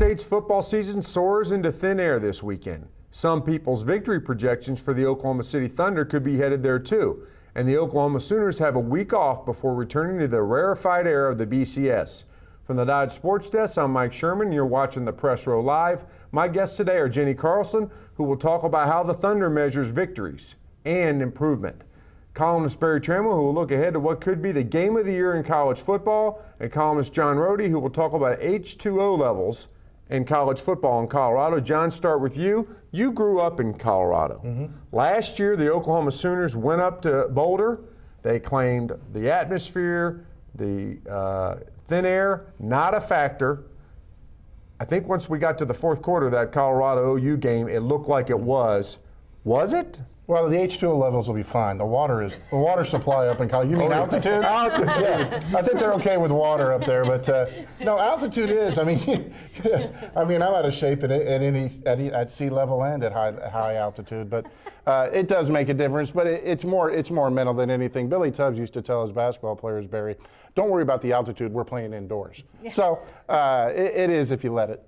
State's football season soars into thin air this weekend. Some people's victory projections for the Oklahoma City Thunder could be headed there too. And the Oklahoma Sooners have a week off before returning to the rarefied air of the BCS. From the Dodge Sports Desk, I'm Mike Sherman. You're watching the Press Row Live. My guests today are Jenny Carlson, who will talk about how the Thunder measures victories and improvement. Columnist Barry Trammell, who will look ahead to what could be the game of the year in college football. And columnist John Rohde, who will talk about H2O levels in college football in Colorado. John, start with you. You grew up in Colorado. Last year, the Oklahoma Sooners went up to Boulder. They claimed the atmosphere, the thin air, not a factor. I think once we got to the fourth quarter of that Colorado OU game, it looked like it was. Was it? Well, the H2O levels will be fine. The water supply up in Colorado. You mean altitude? Altitude. Yeah, I think they're okay with water up there, but no, altitude is. I mean, I'm out of shape at sea level and at high altitude, but it does make a difference. But it's more mental than anything. Billy Tubbs used to tell his basketball players, Barry, don't worry about the altitude. We're playing indoors. Yeah. So it is if you let it.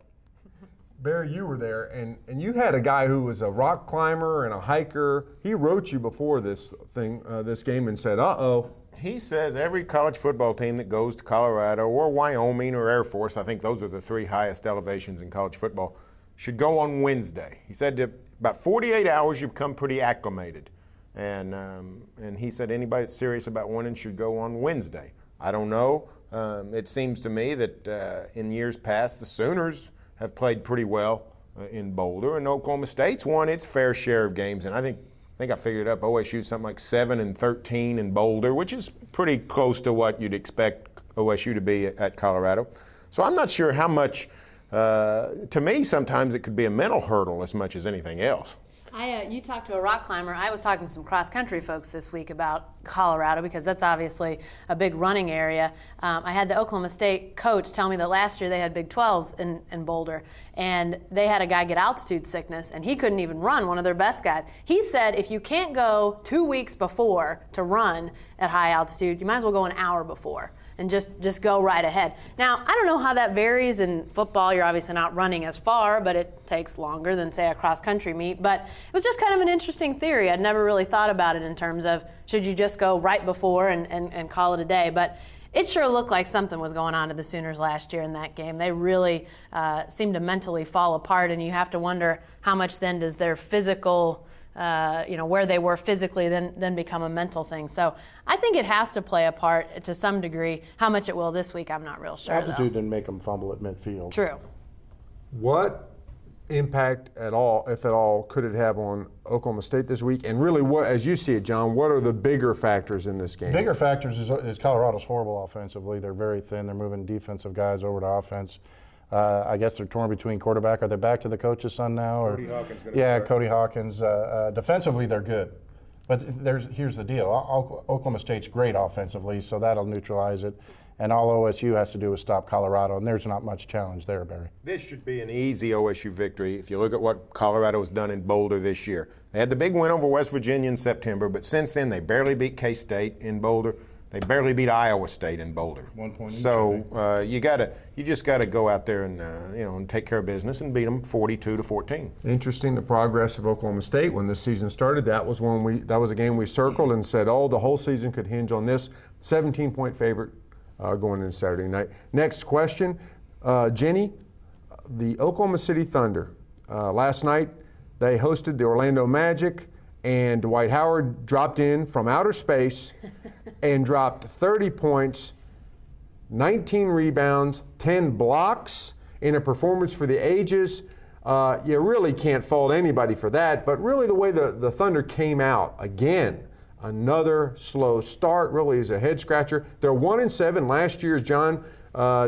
Barry, you were there, and you had a guy who was a rock climber and a hiker. He wrote you before this game and said, uh-oh. He says every college football team that goes to Colorado or Wyoming or Air Force, I think those are the three highest elevations in college football, should go on Wednesday. He said that about 48 hours you become pretty acclimated. And he said anybody that's serious about winning should go on Wednesday. I don't know. It seems to me that in years past the Sooners have played pretty well in Boulder, and Oklahoma State's won its fair share of games. And I think I figured up OSU something like 7-13 in Boulder, which is pretty close to what you'd expect OSU to be at Colorado. So I'm not sure how much. To me, sometimes it could be a mental hurdle as much as anything else. You talked to a rock climber. I was talking to some cross-country folks this week about Colorado because that's obviously a big running area. I had the Oklahoma State coach tell me that last year they had Big 12s in Boulder, and they had a guy get altitude sickness, and he couldn't even run, one of their best guys. He said if you can't go 2 weeks before to run at high altitude, you might as well go an hour before and just go right ahead. Now, I don't know how that varies in football. You're obviously not running as far, but it takes longer than, say, a cross-country meet. But it was just kind of an interesting theory. I'd never really thought about it in terms of should you just go right before and call it a day. But it sure looked like something was going on to the Sooners last year in that game. They really seemed to mentally fall apart, and you have to wonder how much then does their physical where they were physically then become a mental thing. So I think it has to play a part to some degree. How much it will this week, I'm not real sure. Altitude didn't make them fumble at midfield. True. What impact at all, if at all, could it have on Oklahoma State this week? And really, what, as you see it, John, what are the bigger factors in this game? Bigger factors is Colorado's horrible offensively. They're very thin. They're moving defensive guys over to offense. I guess they're torn between quarterback. Are they back to the coach's son now? Cody Hawkins. Cody Hawkins. Defensively, they're good. But here's the deal. Oklahoma State's great offensively, so that'll neutralize it. And all OSU has to do is stop Colorado, and there's not much challenge there, Barry. This should be an easy OSU victory if you look at what Colorado has done in Boulder this year. They had the big win over West Virginia in September, but since then they barely beat K-State in Boulder. They barely beat Iowa State in Boulder. 1 point. So you just got to go out there and take care of business and beat them 42-14. Interesting, the progress of Oklahoma State when this season started. That was a game we circled and said, the whole season could hinge on this. 17-point favorite going into Saturday night. Next question, Jenny, the Oklahoma City Thunder. Last night they hosted the Orlando Magic. And Dwight Howard dropped in from outer space and dropped 30 points, 19 rebounds, 10 blocks in a performance for the ages. You really can't fault anybody for that, but really the way the Thunder came out, again, another slow start really is a head-scratcher. They're 1-7 last year, as John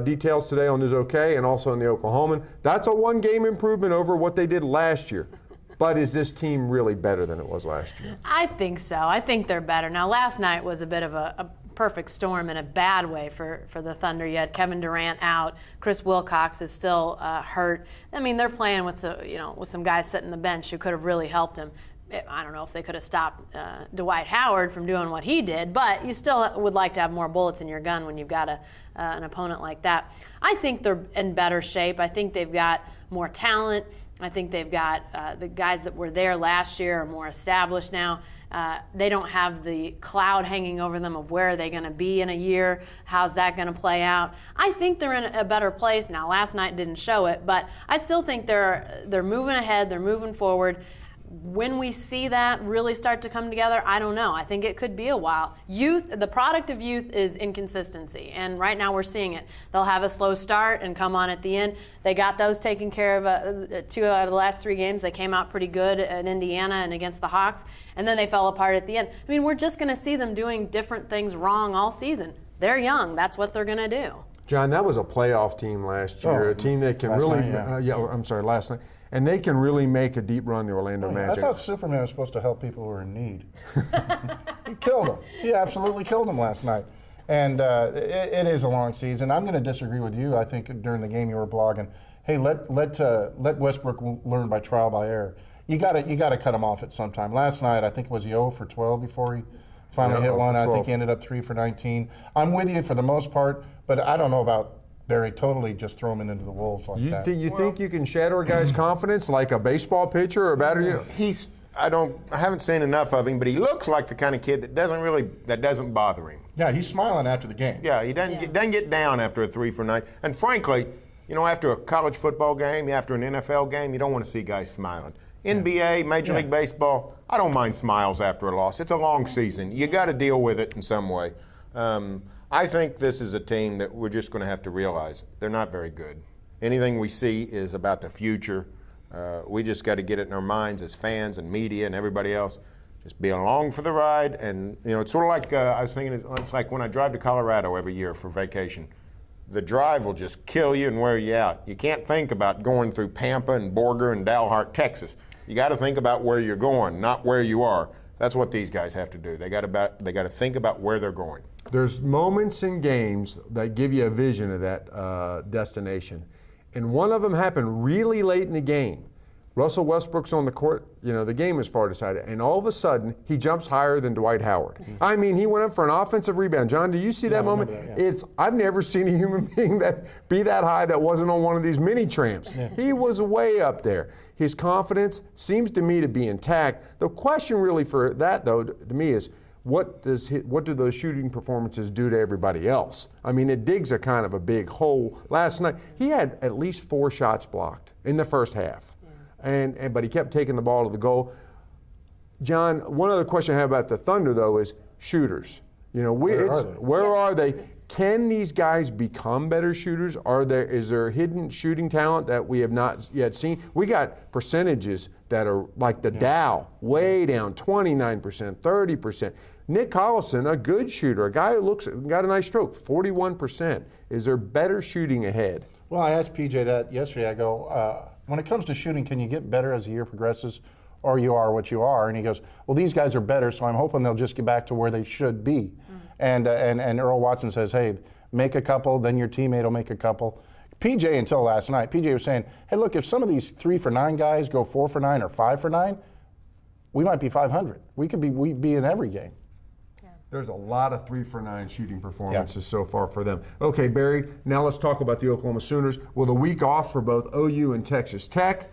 details today on his OK and also in the Oklahoman. That's a one-game improvement over what they did last year. But is this team really better than it was last year? I think so. I think they're better. Now, last night was a bit of a perfect storm in a bad way for the Thunder. You had Kevin Durant out. Chris Wilcox is still hurt. I mean, they're playing with some guys sitting the bench who could have really helped him. I don't know if they could have stopped Dwight Howard from doing what he did, but you still would like to have more bullets in your gun when you've got an opponent like that. I think they're in better shape. I think they've got more talent. I think they've got the guys that were there last year are more established now. They don't have the cloud hanging over them of where are they going to be in a year, how's that going to play out. I think they're in a better place now. Last night didn't show it, but I still think they're moving ahead, they're moving forward. When we see that really start to come together, I don't know. I think it could be a while. Youth, the product of youth is inconsistency, and right now we're seeing it. They'll have a slow start and come on at the end. They got those taken care of 2 out of the last 3 games. They came out pretty good at Indiana and against the Hawks, and then they fell apart at the end. I mean, we're just going to see them doing different things wrong all season. They're young. That's what they're going to do. John, that was a playoff team last year, a team that can really last night. And they can really make a deep run, the Orlando Magic. I thought Superman was supposed to help people who are in need. He killed them. He absolutely killed them last night. And it is a long season. I'm going to disagree with you. I think during the game you were blogging, hey, let Westbrook learn by trial by error. You got to cut him off at some time. Last night, I think was he 0 for 12 before he finally hit one. I think he ended up 3 for 19. I'm with you for the most part, but I don't know about Barry totally just throw him into the wolves like that. You think you can shatter a guy's confidence like a baseball pitcher or a batter? I haven't seen enough of him, but he looks like the kind of kid that doesn't bother him. Yeah, he's smiling after the game. Yeah, he doesn't get down after a 3 for 9. And frankly, after a college football game, after an NFL game, you don't want to see guys smiling. NBA, Major League Baseball, I don't mind smiles after a loss. It's a long season. You got to deal with it in some way. I think this is a team that we're just going to have to realize they're not very good. Anything we see is about the future. We just got to get it in our minds as fans and media and everybody else. Just be along for the ride. And, it's sort of like I was thinking, it's like when I drive to Colorado every year for vacation. The drive will just kill you and wear you out. You can't think about going through Pampa and Borger and Dalhart, Texas. You got to think about where you're going, not where you are. That's what these guys have to do. They got to think about where they're going. There's moments in games that give you a vision of that destination. And one of them happened really late in the game. Russell Westbrook's on the court, the game is far decided, and all of a sudden he jumps higher than Dwight Howard. I mean, he went up for an offensive rebound. John, do you see that moment? That, I've never seen a human being be that high that wasn't on one of these mini tramps. Yeah. He was way up there. His confidence seems to me to be intact. The question really for that, though, to me is, what do those shooting performances do to everybody else? I mean, it digs a kind of a big hole. Last night, he had at least 4 shots blocked in the first half, but he kept taking the ball to the goal. John, one other question I have about the Thunder, though, is shooters. Where are they? Can these guys become better shooters? Is there hidden shooting talent that we have not yet seen? We got percentages that are like the Dow, way down, 29%, 30%. Nick Collison, a good shooter, a guy who got a nice stroke, 41%. Is there better shooting ahead? Well, I asked PJ that yesterday. I go, when it comes to shooting, can you get better as the year progresses, or you are what you are? And he goes, well, these guys are better, so I'm hoping they'll just get back to where they should be. And Earl Watson says, hey, make a couple, then your teammate will make a couple. PJ, until last night, PJ was saying, hey, look, if some of these 3 for 9 guys go 4 for 9 or 5 for 9, we might be 500. We'd be in every game. There's a lot of 3 for 9 shooting performances so far for them. Okay, Barry, now let's talk about the Oklahoma Sooners. With a week off for both OU and Texas Tech,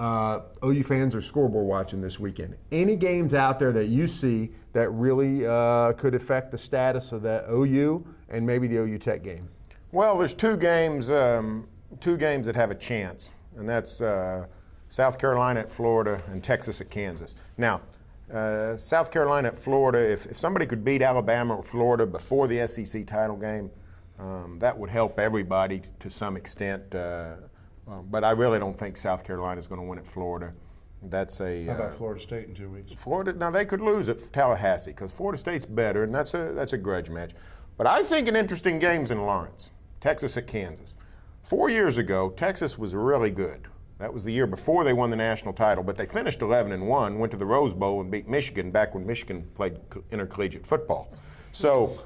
OU fans are scoreboard watching this weekend. Any games out there that you see that really could affect the status of that OU and maybe the OU Tech game? Well, there's two games that have a chance, and that's South Carolina at Florida and Texas at Kansas. Now, South Carolina at Florida, if somebody could beat Alabama or Florida before the SEC title game, that would help everybody to some extent. But I really don't think South Carolina is going to win at Florida. That's How about Florida State in 2 weeks? Florida, now they could lose at Tallahassee because Florida State's better, and that's a grudge match. But I think an interesting game's in Lawrence, Texas at Kansas. 4 years ago, Texas was really good. That was the year before they won the national title, but they finished 11-1, went to the Rose Bowl and beat Michigan back when Michigan played intercollegiate football. So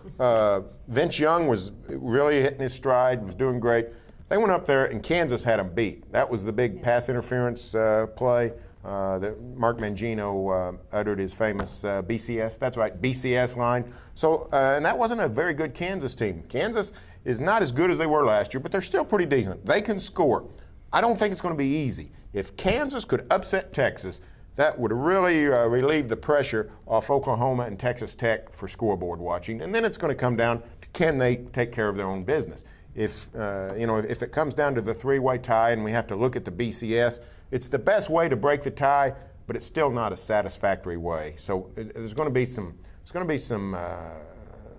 Vince Young was really hitting his stride, was doing great. They went up there and Kansas had them beat. That was the big pass interference play. Mark Mangino uttered his famous BCS. That's right, BCS line. So, and that wasn't a very good Kansas team. Kansas is not as good as they were last year, but they're still pretty decent. They can score. I don't think it's going to be easy. If Kansas could upset Texas, that would really relieve the pressure off Oklahoma and Texas Tech for scoreboard watching. And then it's going to come down to, can they take care of their own business? If if it comes down to the three-way tie and we have to look at the BCS, it's the best way to break the tie, but it's still not a satisfactory way. So there's going to be some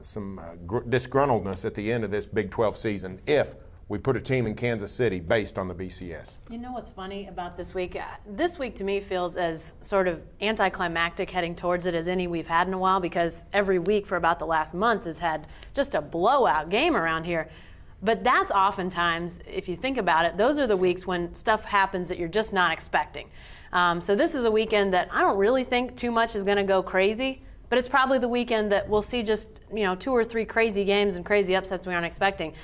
disgruntledness at the end of this Big 12 season if we put a team in Kansas City based on the BCS. You know what's funny about this week? This week to me feels as sort of anticlimactic heading towards it as any we've had in a while, because every week for about the last month has had just a blowout game around here. But that's oftentimes, if you think about it, those are the weeks when stuff happens that you're just not expecting. So this is a weekend that I don't really think too much is going to go crazy, but it's probably the weekend that we'll see just 2 or 3 crazy games and crazy upsets we aren't expecting.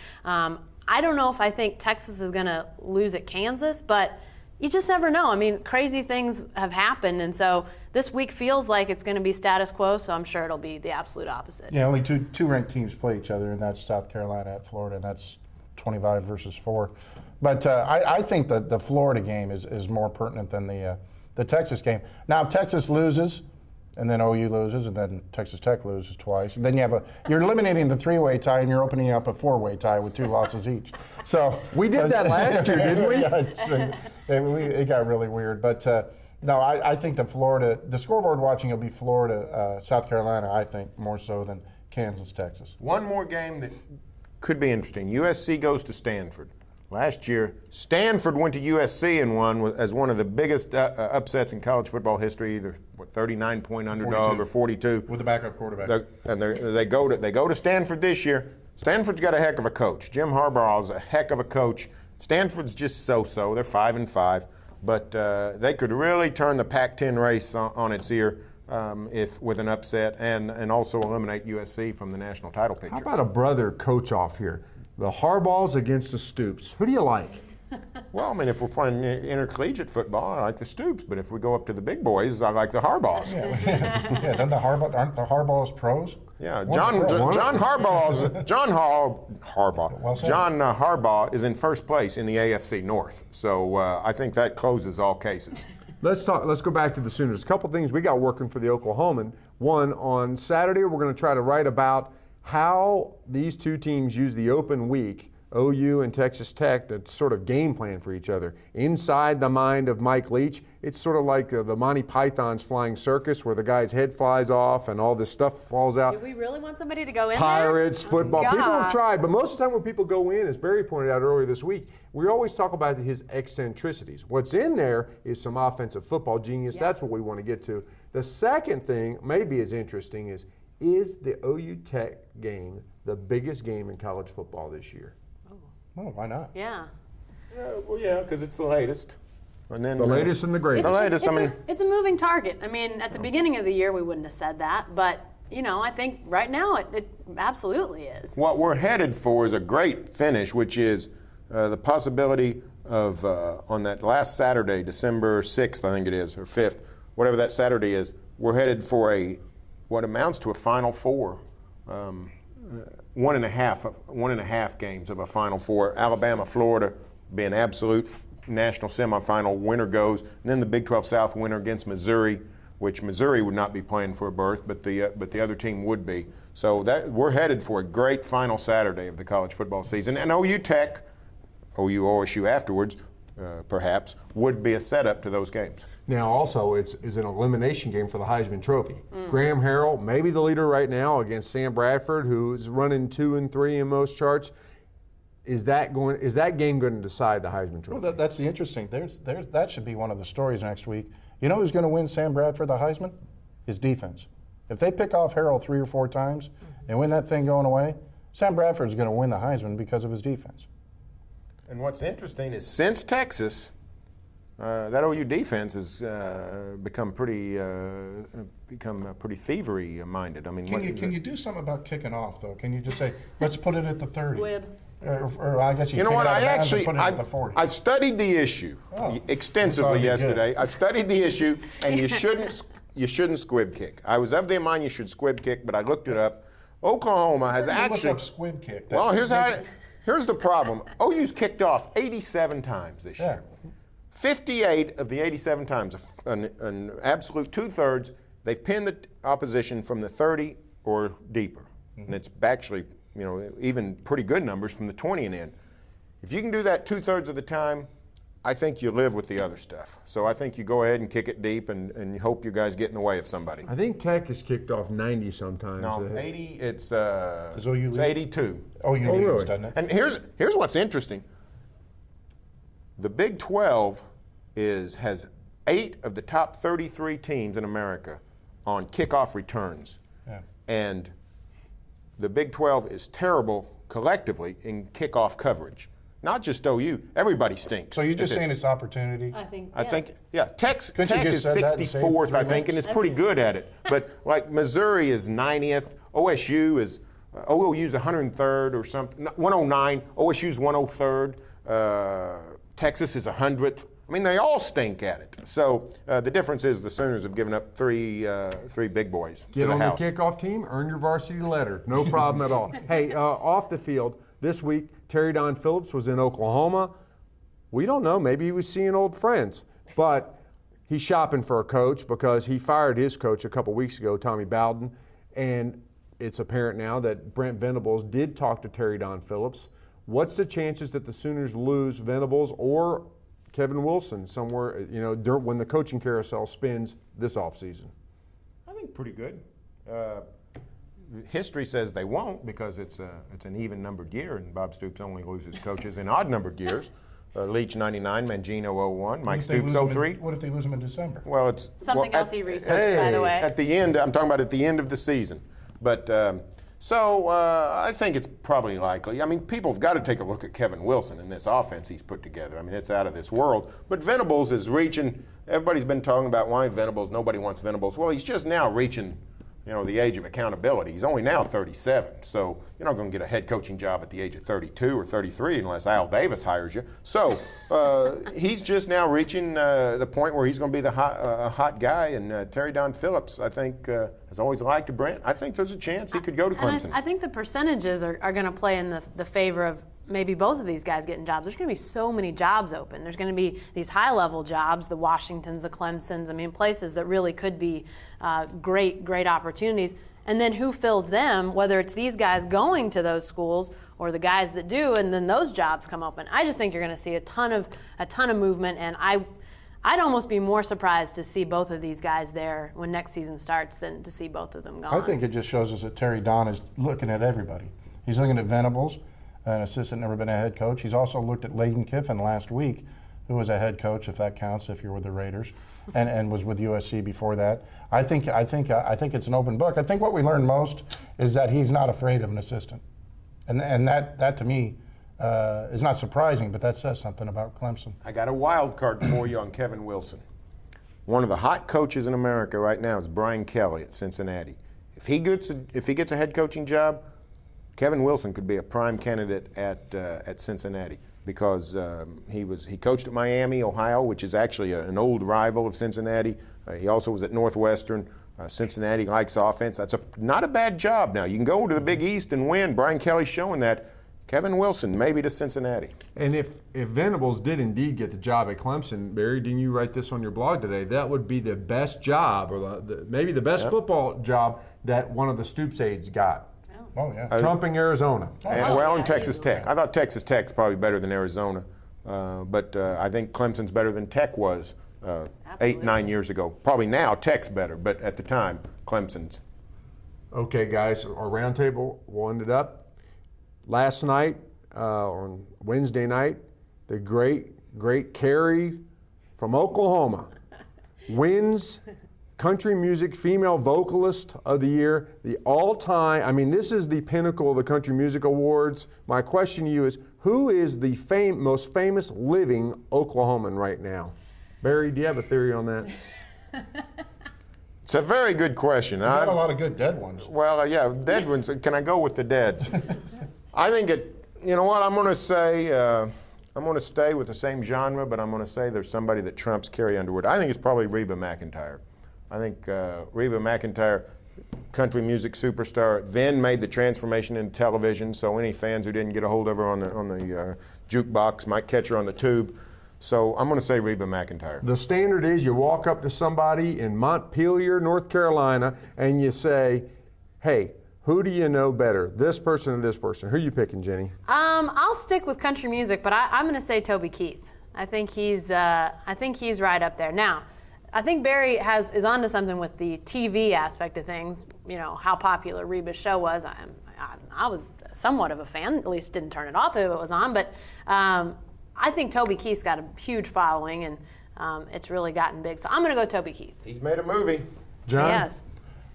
I don't know if I think Texas is going to lose at Kansas, but you just never know. I mean, crazy things have happened, and so this week feels like it's going to be status quo, so I'm sure it'll be the absolute opposite. Yeah, only two ranked teams play each other, and that's South Carolina at Florida, and that's 25 versus 4. But I think that the Florida game is more pertinent than the Texas game. Now, if Texas loses, and then OU loses, and then Texas Tech loses twice, and then you're eliminating the 3-way tie, and you're opening up a 4-way tie with 2 losses each. So we did that last year, didn't we? Yeah, it got really weird. But no, I think the scoreboard watching will be Florida, South Carolina, I think, more so than Kansas, Texas. One more game that could be interesting. USC goes to Stanford. Last year, Stanford went to USC and won as one of the biggest upsets in college football history. Either 39-point underdog 42. or 42 with a backup quarterback. They go to Stanford this year. Stanford's got a heck of a coach. Jim Harbaugh is a heck of a coach. Stanford's just so-so. They're 5-5, but they could really turn the Pac-10 race on its ear if with an upset and also eliminate USC from the national title picture. How about a brother coach off here? The Harbaughs against the Stoops. Who do you like? Well, I mean, if we're playing intercollegiate football, I like the Stoops. But if we go up to the big boys, I like the Harbaughs. Yeah, aren't the Harbaughs pros? Yeah, John Harbaugh is in first place in the AFC North. So I think that closes all cases. Let's go back to the Sooners. A couple things we got working for the Oklahoman. One, on Saturday, we're going to try to write about how these two teams use the open week, OU and Texas Tech, to sort of game plan for each other. Inside the mind of Mike Leach, it's sort of like the Monty Python's Flying Circus, where the guy's head flies off and all this stuff falls out. Do we really want somebody to go in Pirates, there? football. God. People have tried, but most of the time when people go in, as Barry pointed out earlier this week, we always talk about his eccentricities. What's in there is some offensive football genius. Yeah. That's what we want to get to. The second thing, maybe as interesting, is the OU Tech game the biggest game in college football this year? Oh, why not? Yeah. Yeah, because it's the latest. And then the latest and the greatest. It's a moving target. I mean, at the beginning of the year, we wouldn't have said that, but I think right now it absolutely is. What we're headed for is a great finish, which is the possibility of on that last Saturday, December 6th, I think it is, or 5th, whatever that Saturday is. We're headed for what amounts to a Final Four. 1.5 games of a Final Four. Alabama, Florida be an absolute national semifinal. Winner goes, and then the Big 12 South winner against Missouri, which Missouri would not be playing for a berth, but the other team would be. So that we're headed for a great final Saturday of the college football season. And OU Tech, OU OSU afterwards, perhaps, would be a setup to those games. Now, also, it's an elimination game for the Heisman Trophy. Graham Harrell, maybe the leader right now, against Sam Bradford, who's running 2 and 3 in most charts. Is that game going to decide the Heisman Trophy? Well, that's the interesting. That should be one of the stories next week. You know who's going to win Sam Bradford the Heisman? His defense. If they pick off Harrell 3 or 4 times and win that thing going away, Sam Bradford's going to win the Heisman because of his defense. And what's interesting is since Texas, that OU defense has become pretty thievery minded. I mean, can you do something about kicking off though? Can you just say, let's put it at the 30? Squib. Or I guess You know what? I've studied the issue extensively yesterday. I've studied the issue, and you shouldn't squib kick. I was of the mind you should squib kick, but I looked it up. Oklahoma has actually look up squib kick. Well, here's the problem. OU's kicked off 87 times this year. 58 of the 87 times, an absolute 2/3, they've pinned the opposition from the 30 or deeper, and it's actually, even pretty good numbers from the 20 and in. If you can do that 2/3 of the time, I think you live with the other stuff. So I think you go ahead and kick it deep and you hope your guys get in the way of somebody. I think Tech has kicked off 90 sometimes. No, 80, it's 82. OU leads, doesn't it? And here's what's interesting. The Big 12 has 8 of the top 33 teams in America on kickoff returns. Yeah. And the Big 12 is terrible collectively in kickoff coverage. Not just OU. Everybody stinks. So you're just saying it's opportunity? I think. Tech is 64th, I think, and it's pretty good at it. But like Missouri is 90th, OSU is 103rd or something, 109. OSU's 103rd. Texas is 100th. I mean, they all stink at it. So the difference is the Sooners have given up three big boys. Get on the house. The kickoff team, earn your varsity letter. No problem at all. Hey, off the field, this week, Terry Don Phillips was in Oklahoma. We don't know. Maybe he was seeing old friends. But he's shopping for a coach because he fired his coach a couple weeks ago, Tommy Bowden. And it's apparent now that Brent Venables did talk to Terry Don Phillips. What's the chances that the Sooners lose Venables or Kevin Wilson somewhere, when the coaching carousel spins this offseason? I think pretty good. History says they won't because it's an even-numbered year, and Bob Stoops only loses coaches in odd-numbered years. Leach 99, Mangino 01, Mike Stoops 03. What if they lose them in December? Well, it's something else he researched, by the way. At the end, I'm talking about at the end of the season. But I think it's probably likely. I mean, people have got to take a look at Kevin Wilson and this offense he's put together. I mean, it's out of this world. But Venables is reaching. Everybody's been talking about why Venables. Nobody wants Venables. Well, he's just now reaching, the age of accountability. He's only now 37. So you're not going to get a head coaching job at the age of 32 or 33 unless Al Davis hires you. So he's just now reaching the point where he's going to be the hot guy. And Terry Don Phillips, I think, has always liked Brent. I think there's a chance he could go to Clemson. I think the percentages are going to play in the favor of maybe both of these guys getting jobs. There's going to be so many jobs open. There's going to be these high-level jobs, the Washingtons, the Clemsons, places that really could be great opportunities. And then who fills them, whether it's these guys going to those schools or the guys that do, and then those jobs come open. I just think you're going to see a ton of movement, and I'd almost be more surprised to see both of these guys there when next season starts than to see both of them gone. I think it just shows us that Terry Don is looking at everybody. He's looking at Venables, an assistant, never been a head coach. He's also looked at Layden Kiffin last week, who was a head coach, if that counts, if you're with the Raiders, and was with USC before that. I think it's an open book. I think what we learned most is that he's not afraid of an assistant, and that to me is not surprising, but that says something about Clemson. I got a wild card for you on Kevin Wilson. One of the hot coaches in America right now is Brian Kelly at Cincinnati. If he gets a head coaching job, Kevin Wilson could be a prime candidate at Cincinnati because he coached at Miami, Ohio, which is actually an old rival of Cincinnati. He also was at Northwestern. Cincinnati likes offense. That's not a bad job now. You can go to the Big East and win. Brian Kelly's showing that. Kevin Wilson, maybe to Cincinnati. And if Venables did indeed get the job at Clemson, Barry, didn't you write this on your blog today? That would be the best job, or maybe the best football job that one of the Stoops aides got. Oh, yeah. Trumping Arizona. And Texas Tech. I thought Texas Tech's probably better than Arizona. But I think Clemson's better than Tech was 8-9 years ago. Probably now Tech's better, but at the time, Clemson's. Okay, guys, our roundtable will end it up. Last night, on Wednesday night, the great Carrie from Oklahoma wins Country Music Female Vocalist of the Year, the all-time. This is the pinnacle of the Country Music Awards. My question to you is, who is the most famous living Oklahoman right now? Barry, do you have a theory on that? It's a very good question. There's not a lot of good dead ones. Well, yeah, dead ones. Can I go with the dead? I think You know what? I'm going to say I'm going to stay with the same genre, but I'm going to say there's somebody that trumps Carrie Underwood. I think it's probably Reba McEntire. I think Reba McEntire, country music superstar, then made the transformation into television. So any fans who didn't get a hold of her on the jukebox might catch her on the tube. So I'm going to say Reba McEntire. The standard is you walk up to somebody in Montpelier, North Carolina, and you say, hey, who do you know better, this person or this person? Who are you picking, Jenny? I'll stick with country music, but I'm going to say Toby Keith. I think he's right up there. Now, I think Barry is onto something with the TV aspect of things. You know how popular Reba's show was. I was somewhat of a fan. At least didn't turn it off if it was on. But I think Toby Keith's got a huge following, and it's really gotten big. So I'm going to go Toby Keith. He's made a movie. John? Yes.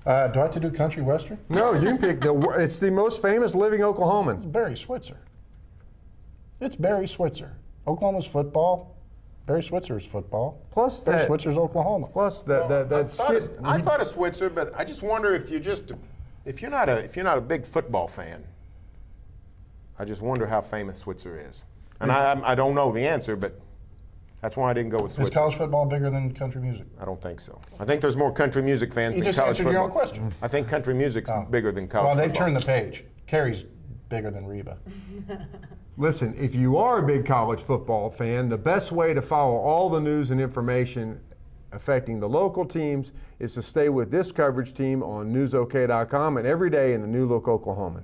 Do I have to do country western? No, you can pick it's the most famous living Oklahoman. Barry Switzer. It's Barry Switzer. Oklahoma's football. Barry Switzer's football. Plus Barry that. Switzer's Oklahoma. Plus that. I thought of Switzer, but I just wonder if you're not a big football fan. I just wonder how famous Switzer is, and I don't know the answer, but that's why I didn't go with Switzer. Is college football bigger than country music? I don't think so. I think there's more country music fans You than just college answered football. your own question. I think country music's bigger than college Well, they football. turned the page. Carrie's bigger than Reba. Listen, if you are a big college football fan, the best way to follow all the news and information affecting the local teams is to stay with this coverage team on newsok.com and every day in the New Look Oklahoman.